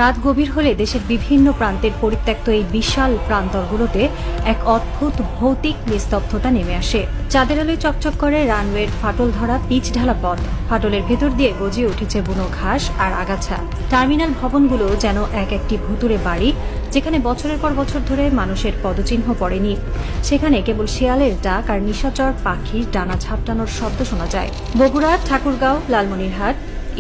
রাত গভীর হলে দেশের বিভিন্ন প্রান্তের পরিত্যক্ত এই বিশাল প্রান্তরগুলোতে এক অদ্ভুত ভৌতিক নিস্তব্ধতা নেমে আসে। চাঁদের আলোয় চকচক করে রানওয়ের ফাটল ধরা পিচ ঢালা পথ, ফাটলের ভেতর দিয়ে গজিয়ে উঠেছে বুনো ঘাস আর আগাছা। টার্মিনাল ভবনগুলো যেন এক একটি ভুতুড়ে বাড়ি, যেখানে বছরের পর বছর ধরে মানুষের পদচিহ্ন পড়েনি। সেখানে কেবল শেয়ালের ডাক আর নিশাচর পাখির ডানা ঝাপটানোর শব্দ শোনা যায়। বগুড়া, ঠাকুরগাঁও, লালমনিরহাট,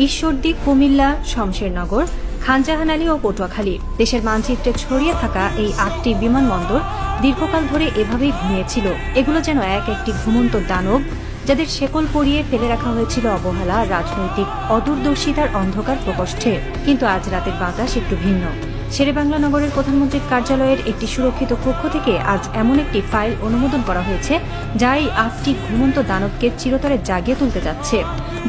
ঈশ্বরদী, কুমিল্লা, শমশেরনগর, খানজাহান আলী ও পটুয়াখালী, দেশের মানচিত্রে ছড়িয়ে থাকা এই 8টি বিমানবন্দর দীর্ঘকাল ধরে এভাবেই ঘুমিয়েছিল। এগুলো যেন এক একটি ঘুমন্ত দানব, যাদের শেকল পরিয়ে ফেলে রাখা হয়েছিল অবহেলা, রাজনৈতিক অদূরদর্শিতার অন্ধকার প্রকোষ্ঠে। কিন্তু আজ রাতের বাতাস একটু ভিন্ন। শেরেবাংলা নগরের প্রধানমন্ত্রীর কার্যালয়ের একটি সুরক্ষিত কক্ষ থেকে আজ এমন একটি ফাইল অনুমোদন করা হয়েছে, যা এই 8টি ঘুমন্ত দানবকে চিরতরে জাগিয়ে তুলতে যাচ্ছে।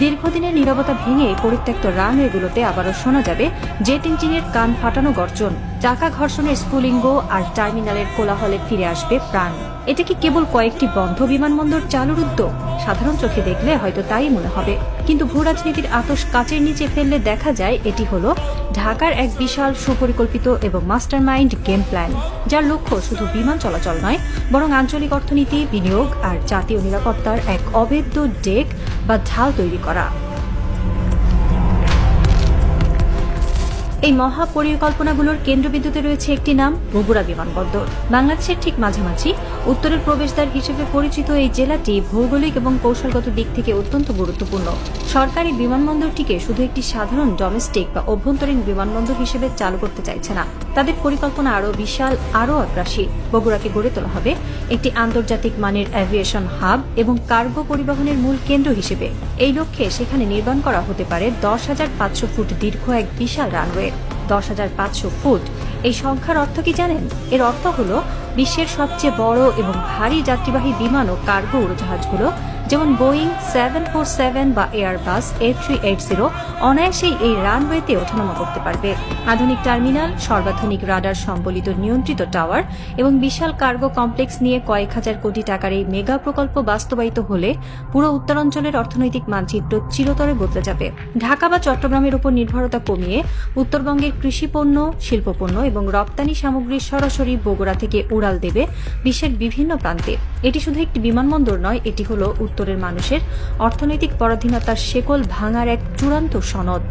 দীর্ঘদিনের নীরবতা ভেঙে পরিত্যক্ত রানওয়েগুলোতে আবারও শোনা যাবে জেট ইঞ্জিনের কান ফাটানো গর্জন, চাকা ঘর্ষণের স্ফুলিঙ্গ আর টার্মিনালের কোলাহলে ফিরে আসবে প্রাণ। এটা কি কেবল কয়েকটি বন্ধ বিমানবন্দর চালুর উদ্যোগ? সাধারণ চোখে দেখলে হয়তো তাই মনে হবে, কিন্তু ভূরাজনীতির আতশ কাচের নিচে ফেললে দেখা যায় এটি হলো ঢাকার এক বিশাল সুপরিকল্পিত এবং মাস্টারমাইন্ড গেম প্ল্যান, যার লক্ষ্য শুধু বিমান চলাচল নয়, বরং আঞ্চলিক অর্থনীতি, বিনিয়োগ আর জাতীয় নিরাপত্তার এক অভেদ্য ডেক বা ঢাল তৈরি করা। এই মহাপরিকল্পনাগুলোর কেন্দ্রবিন্দুতে রয়েছে একটি নাম, বগুড়া বিমানবন্দর। বাংলাদেশের ঠিক মাঝামাঝি উত্তরের প্রবেশদ্বার হিসেবে পরিচিত এই জেলাটি ভৌগোলিক এবং কৌশলগত দিক থেকে অত্যন্ত গুরুত্বপূর্ণ। সরকারি বিমানবন্দরটিকে শুধু একটি সাধারণ ডোমেস্টিক বা অভ্যন্তরীণ বিমানবন্দর হিসেবে চালু করতে চাইছে না, তাদের পরিকল্পনা আরও বিশাল, আরও আগ্রাসী। বগুড়াকে গড়ে তোলা হবে একটি আন্তর্জাতিক মানের অ্যাভিয়েশন হাব এবং কার্গো পরিবহনের মূল কেন্দ্র হিসেবে। এই লক্ষ্যে সেখানে নির্মাণ করা হতে পারে 10,500 ফুট দীর্ঘ এক বিশাল রানওয়ে। 10,500 ফুট, এই সংখ্যার অর্থ কি জানেন? এর অর্থ হল বিশ্বের সবচেয়ে বড় এবং ভারী যাত্রীবাহী বিমান ও কার্গো উড়োজাহাজগুলো, যেমন বোয়িং 747 বা এয়ারবাস A380 অনায়াসেই এই রানওয়েতে ওঠানামা করতে পারবে। আধুনিক টার্মিনাল, সর্বাধুনিক রাডার সম্বলিত নিয়ন্ত্রিত টাওয়ার এবং বিশাল কার্গো কমপ্লেক্স নিয়ে কয়েক হাজার কোটি টাকার এই মেগা প্রকল্প বাস্তবায়িত হলে পুরো উত্তরাঞ্চলের অর্থনৈতিক মানচিত্র চিরতরে বদলে যাবে। ঢাকা বা চট্টগ্রামের উপর নির্ভরতা কমিয়ে উত্তরবঙ্গের কৃষিপণ্য, শিল্পপণ্য এবং রপ্তানি সামগ্রী সরাসরি বগুড়া থেকে উড়াল দেবে বিশ্বের বিভিন্ন প্রান্তে। এটি শুধু একটি বিমানবন্দর নয়, এটি হলো উত্তরের মানুষের অর্থনৈতিক পরাধীনতার শেকল ভাঙার এক চূড়ান্ত সনদ।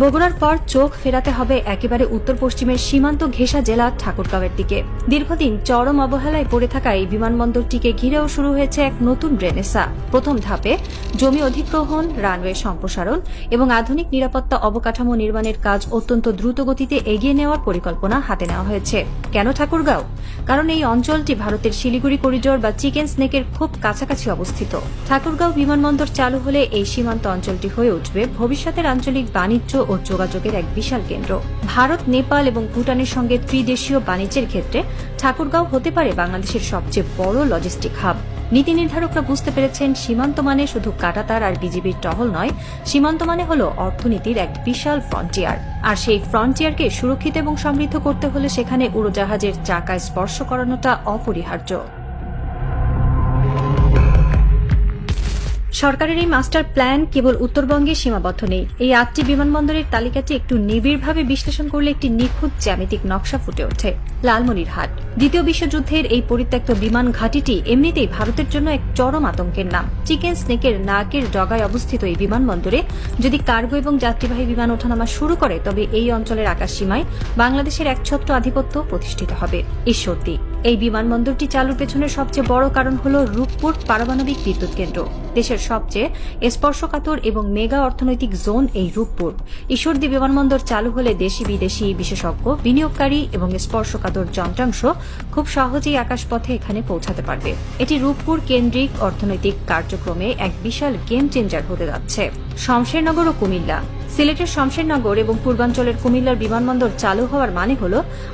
বগুড়ার পর চোখ ফেরাতে হবে একেবারে উত্তর পশ্চিমের সীমান্ত ঘেঁষা জেলা ঠাকুরগাঁওয়ের দিকে। দীর্ঘদিন চরম অবহেলায় পড়ে থাকা এই বিমানবন্দরটিকে ঘিরেও শুরু হয়েছে এক নতুন রেনেসাঁ। প্রথম ধাপে জমি অধিগ্রহণ, রানওয়ে সম্প্রসারণ এবং আধুনিক নিরাপত্তা অবকাঠামো নির্মাণের কাজ অত্যন্ত দ্রুত গতিতে এগিয়ে নেওয়ার পরিকল্পনা হাতে নেওয়া হয়েছে। কেন ঠাকুরগাঁও? কারণ এই অঞ্চলটি ভারতের শিলিগুড়ি করিডোর বা চিকেন স্নেকের খুব কাছাকাছি অবস্থিত। ঠাকুরগাঁও বিমানবন্দর চালু হলে এই সীমান্ত অঞ্চলটি হয়ে উঠবে ভবিষ্যতের আঞ্চলিক বাণিজ্য ও যোগাযোগের এক বিশাল কেন্দ্র। ভারত, নেপাল এবং ভুটানের সঙ্গে ত্রিদেশীয় বাণিজ্যের ক্ষেত্রে ঠাকুরগাঁও হতে পারে বাংলাদেশের সবচেয়ে বড় লজিস্টিক হাব। নীতি নির্ধারকরা বুঝতে পেরেছেন, সীমান্ত মানে শুধু কাঁটাতার আর বিজিবির টহল নয়, সীমান্ত মানে হলো অর্থনীতির এক বিশাল ফ্রন্টিয়ার। আর সেই ফ্রন্টিয়ারকে সুরক্ষিত এবং সমৃদ্ধ করতে হলে সেখানে উড়োজাহাজের চাকায় স্পর্শ করানোটা অপরিহার্য। সরকারের এই মাস্টার প্ল্যান কেবল উত্তরবঙ্গে সীমাবদ্ধ নেই। এই 8টি বিমানবন্দরের তালিকাটি একটু নিবিড়ভাবে বিশ্লেষণ করলে একটি নিখুঁত জ্যামিতিক নকশা ফুটে ওঠে। লালমনিরহাট, দ্বিতীয় বিশ্বযুদ্ধের এই পরিত্যক্ত বিমান ঘাঁটিটি এমনিতেই ভারতের জন্য এক চরম আতঙ্কের নাম। চিকেন স্নেকের নাকের ডগায় অবস্থিত এই বিমানবন্দরে যদি কার্গো এবং যাত্রীবাহী বিমান ওঠানামা শুরু করে, তবে এই অঞ্চলের আকাশসীমায় বাংলাদেশের একছত্র আধিপত্য প্রতিষ্ঠিত হবে। ঈশ্বরদী, এই বিমানবন্দরটি চালুর পেছনের সবচেয়ে বড় কারণ হল রূপপুর পারমাণবিক বিদ্যুৎ কেন্দ্র। দেশের সবচেয়ে স্পর্শকাতর এবং মেগা অর্থনৈতিক জোন এই রূপপুর। ঈশ্বরদী বিমানবন্দর চালু হলে দেশি বিদেশি বিশেষজ্ঞ, বিনিয়োগকারী এবং স্পর্শকাতর যন্ত্রাংশ খুব সহজেই আকাশপথে এখানে পৌঁছাতে পারবে। এটি রূপপুর কেন্দ্রিক অর্থনৈতিক কার্যক্রমে এক বিশাল গেম চেঞ্জার হতে যাচ্ছে। শমশেরনগর ও কুমিল্লা, সিলেটের শমশেরনগর এবং পূর্বাঞ্চলের কুমিল্লার বিমানবন্দর চালু হওয়ার মানে হল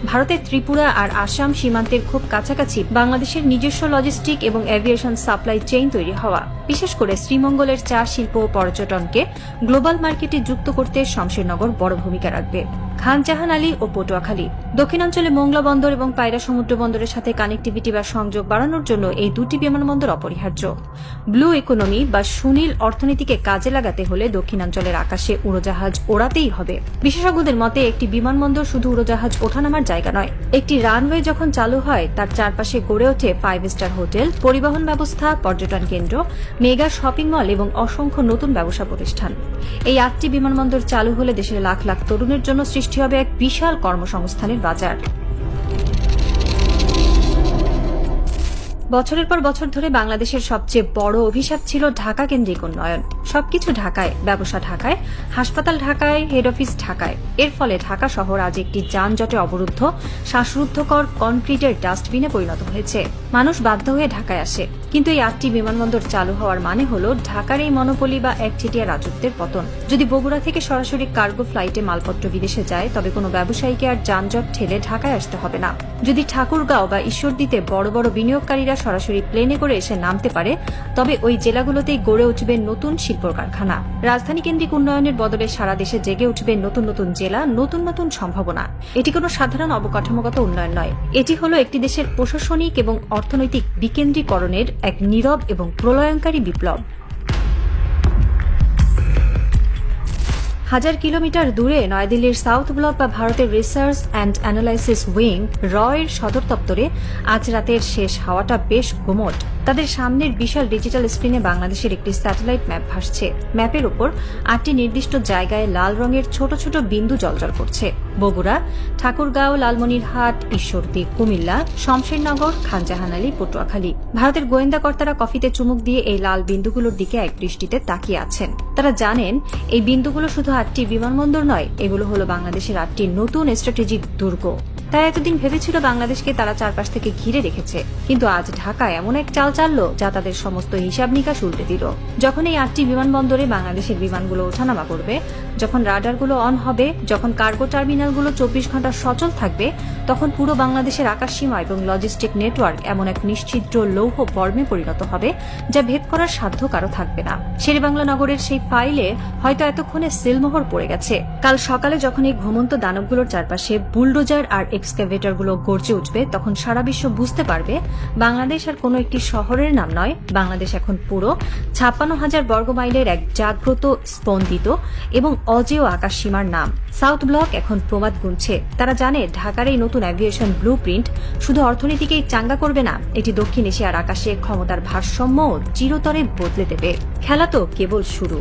ভারতের ত্রিপুরা আর আসাম সীমান্তের খুব কাছাকাছি বাংলাদেশের নিজস্ব লজিস্টিক এবং এভিয়েশন সাপ্লাই চেইন তৈরি হওয়া। বিশেষ করে শ্রীমঙ্গলের চা শিল্প ও পর্যটনকে গ্লোবাল মার্কেটে যুক্ত করতে শমশেরনগর বড় ভূমিকা রাখবে। খানজাহান আলী ও পটুয়াখালী। দক্ষিণাঞ্চলে মোংলা বন্দর এবং পায়রা সমুদ্র বন্দরের সাথে কানেক্টিভিটি বা সংযোগ বাড়ানোর জন্য এই দুটি বিমানবন্দর অপরিহার্য। ব্লু ইকোনমি বা সুনীল অর্থনীতিকে কাজে লাগাতে হলে দক্ষিণাঞ্চলের আকাশে উড়োজাহাজ ওড়াতেই হবে। বিশেষজ্ঞদের মতে একটি বিমানবন্দর শুধু উড়োজাহাজ ওঠানামার জায়গা নয়, একটি রানওয়ে যখন চালু হয় তার চারপাশে গড়ে ওঠে 5 স্টার হোটেল, পরিবহন ব্যবস্থা, পর্যটন কেন্দ্র, মেগা শপিং মল এবং অসংখ্য নতুন ব্যবসা প্রতিষ্ঠান। এই 8টি বিমানবন্দর চালু হলে দেশের লাখ লাখ তরুণের জন্য সৃষ্টি হবে এক বিশাল কর্মসংস্থানের বাজার। বছরের পর বছর ধরে বাংলাদেশের সবচেয়ে বড় অভিশাপ ছিল ঢাকা কেন্দ্রিক উন্নয়ন। সবকিছু ঢাকায়, ব্যবসা ঢাকায়, হাসপাতাল ঢাকায়, হেড অফিস ঢাকায়। এর ফলে ঢাকা শহর আজ একটি যানজটে অবরুদ্ধ, শ্বাসরুদ্ধকর কনক্রিটের ডাস্টবিনে পরিণত হয়েছে। মানুষ বাধ্য হয়ে ঢাকায় আসে, কিন্তু এই 8টি বিমানবন্দর চালু হওয়ার মানে হল ঢাকার এই মনোপলি বা একচেটিয়া রাজত্বের পতন। যদি বগুড়া থেকে সরাসরি কার্গো ফ্লাইটে মালপত্র বিদেশে যায়, তবে কোনো ব্যবসায়ীকে আর যানজট ঠেলে ঢাকায় আসতে হবে না। যদি ঠাকুরগাঁও বা ঈশ্বরদীতে বড় বড় বিনিয়োগকারীরা সরাসরি প্লেনে করে এসে নামতে পারে, তবে ওই জেলাগুলোতেই গড়ে উঠবে নতুন শিল্প কারখানা। রাজধানী কেন্দ্রিক উন্নয়নের বদলে সারা দেশে জেগে উঠবে নতুন নতুন জেলা, নতুন নতুন সম্ভাবনা। এটি কোনো সাধারণ অবকাঠামোগত উন্নয়ন নয়, এটি হলো একটি দেশের প্রশাসনিক এবং অর্থনৈতিক বিকেন্দ্রীকরণের এক নীরব এবং প্রলয়ঙ্কারী বিপ্লব। 1000 কিলোমিটার দূরে নয়াদিল্লির সাউথ ব্লক বা ভারতের রিসার্চ অ্যান্ড অ্যানালাইসিস উইং এর সদর দপ্তরে আজ রাতের শেষ হাওয়াটা বেশ গুমোট। তাদের সামনের বিশাল ডিজিটাল স্ক্রিনে বাংলাদেশের একটি স্যাটেলাইট ম্যাপ ভাসছে। ম্যাপের উপর 8টি নির্দিষ্ট জায়গায় লাল রঙের ছোট ছোট বিন্দু জ্বলজ্বল করছে। বগুড়া, ঠাকুরগাঁও, লালমনিরহাট, ঈশ্বরদী, কুমিল্লা, শমশেরনগর, খানজাহান আলী, পটুয়াখালী। ভারতের গোয়েন্দা কর্তারা কফিতে চুমুক দিয়ে এই লাল বিন্দুগুলোর দিকে এক দৃষ্টিতে তাকিয়ে আছেন। তারা জানেন এই বিন্দুগুলো শুধু 8টি বিমানবন্দর নয়, এগুলো হলো বাংলাদেশের 8টি নতুন স্ট্র্যাটেজিক দুর্গ। তারা এতদিন ভেবেছিল বাংলাদেশকে তারা চারপাশ থেকে ঘিরে রেখেছে, কিন্তু আজ ঢাকা এমন এক চাল চাললো যা তাদের সমস্ত হিসাব নিকাশ উল্টে দিল। যখন এই 8টি বিমানবন্দরে বাংলাদেশের বিমানগুলো ওঠানামা করবে, যখন রাডারগুলো অন হবে, যখন কার্গো টার্মিনালগুলো 24 ঘন্টা সচল থাকবে, তখন পুরো বাংলাদেশের আকাশসীমা এবং লজিস্টিক নেটওয়ার্ক এমন এক নিশ্ছিদ্র লৌহ বর্মে পরিণত হবে যা ভেদ করার সাধ্য কারো থাকবে না। শেরেবাংলা নগরের সেই ফাইলে হয়তো এতক্ষণে সিলমোহর পড়ে গেছে। কাল সকালে যখন এই ঘুমন্ত দানবগুলোর চারপাশে বুলডোজার আর এক্সকাভেটরগুলো গর্জে উঠবে, তখন সারা বিশ্ব বুঝতে পারবে বাংলাদেশ আর কোনো একটি শহরের নাম নয়, বাংলাদেশ এখন পুরো 56,000 বর্গমাইলের এক জাগ্রত, স্পন্দিত এবং অজেয় আকাশসীমার নাম। সাউথ ব্লক এখন প্রমাদ গুনছে। তারা জানে ঢাকার এই নতুন অ্যাভিয়েশন ব্লু প্রিন্ট শুধু অর্থনীতিকেই চাঙ্গা করবে না, এটি দক্ষিণ এশিয়ার আকাশে ক্ষমতার ভারসাম্য চিরতরে বদলে দেবে। খেলা তো কেবল শুরু।